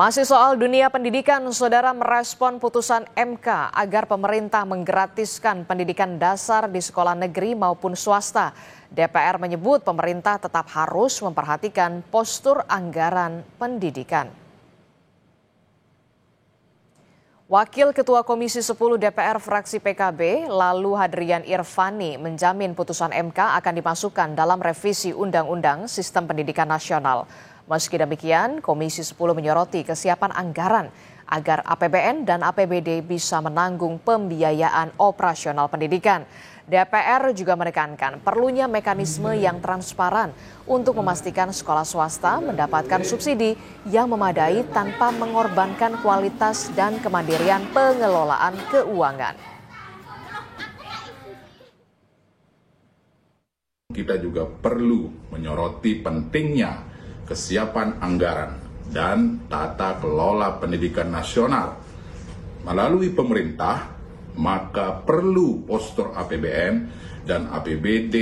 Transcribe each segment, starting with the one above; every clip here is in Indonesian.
Masih soal dunia pendidikan, saudara merespon putusan MK agar pemerintah menggratiskan pendidikan dasar di sekolah negeri maupun swasta. DPR menyebut pemerintah tetap harus memperhatikan postur anggaran pendidikan. Wakil Ketua Komisi 10 DPR fraksi PKB, lalu Hadrian Irvani, menjamin putusan MK akan dimasukkan dalam revisi Undang-Undang Sistem Pendidikan Nasional. Meski demikian, Komisi 10 menyoroti kesiapan anggaran agar APBN dan APBD bisa menanggung pembiayaan operasional pendidikan. DPR juga menekankan perlunya mekanisme yang transparan untuk memastikan sekolah swasta mendapatkan subsidi yang memadai tanpa mengorbankan kualitas dan kemandirian pengelolaan keuangan. Kita juga perlu menyoroti pentingnya kesiapan anggaran dan tata kelola pendidikan nasional melalui pemerintah, maka perlu postur APBN dan APBD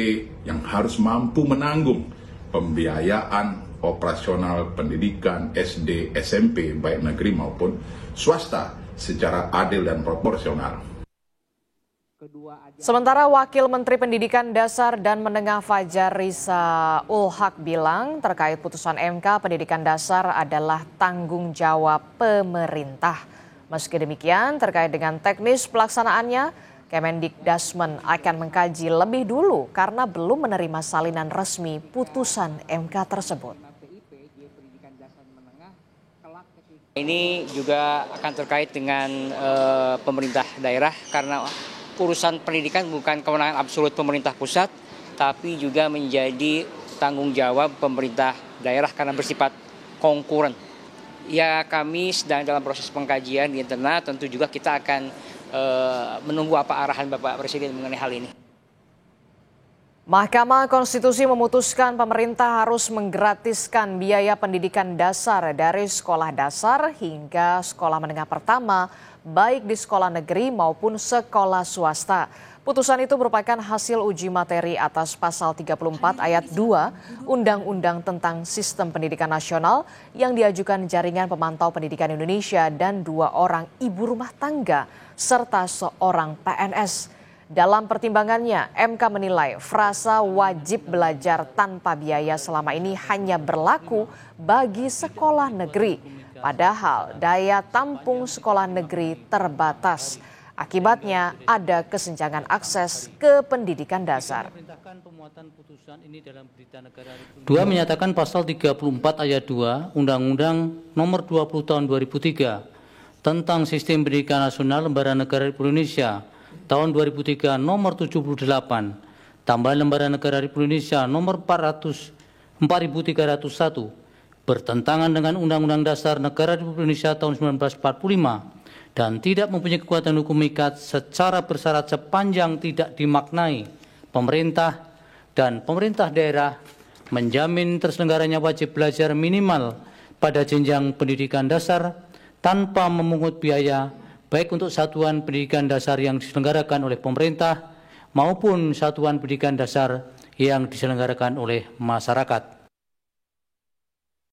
yang harus mampu menanggung pembiayaan operasional pendidikan SD, SMP, baik negeri maupun swasta secara adil dan proporsional. Sementara Wakil Menteri Pendidikan Dasar dan Menengah Fajar Riza Ul-Haq bilang terkait putusan MK, pendidikan dasar adalah tanggung jawab pemerintah. Meski demikian, terkait dengan teknis pelaksanaannya, Kemendikdasmen akan mengkaji lebih dulu karena belum menerima salinan resmi putusan MK tersebut. Ini juga akan terkait dengan pemerintah daerah karena urusan pendidikan bukan kewenangan absolut pemerintah pusat, tapi juga menjadi tanggung jawab pemerintah daerah karena bersifat konkuren. Ya, kami sedang dalam proses pengkajian di internal, tentu juga kita akan menunggu apa arahan Bapak Presiden mengenai hal ini. Mahkamah Konstitusi memutuskan pemerintah harus menggratiskan biaya pendidikan dasar dari sekolah dasar hingga sekolah menengah pertama, baik di sekolah negeri maupun sekolah swasta. Putusan itu merupakan hasil uji materi atas pasal 34 ayat 2 Undang-Undang tentang Sistem Pendidikan Nasional yang diajukan Jaringan Pemantau Pendidikan Indonesia dan 2 orang ibu rumah tangga serta seorang PNS. Dalam pertimbangannya, MK menilai frasa wajib belajar tanpa biaya selama ini hanya berlaku bagi sekolah negeri. Padahal daya tampung sekolah negeri terbatas. Akibatnya ada kesenjangan akses ke pendidikan dasar. Dua menyatakan pasal 34 ayat 2 Undang-Undang Nomor 20 Tahun 2003 tentang Sistem Pendidikan Nasional Lembaga Negara Republik Indonesia Tahun 2003 Nomor 78 tambahan Lembaga Negara Republik Indonesia Nomor 4301 bertentangan dengan Undang-Undang Dasar Negara Republik Indonesia tahun 1945 dan tidak mempunyai kekuatan hukum ikat secara bersyarat sepanjang tidak dimaknai pemerintah dan pemerintah daerah menjamin terselenggaranya wajib belajar minimal pada jenjang pendidikan dasar tanpa memungut biaya baik untuk satuan pendidikan dasar yang diselenggarakan oleh pemerintah maupun satuan pendidikan dasar yang diselenggarakan oleh masyarakat.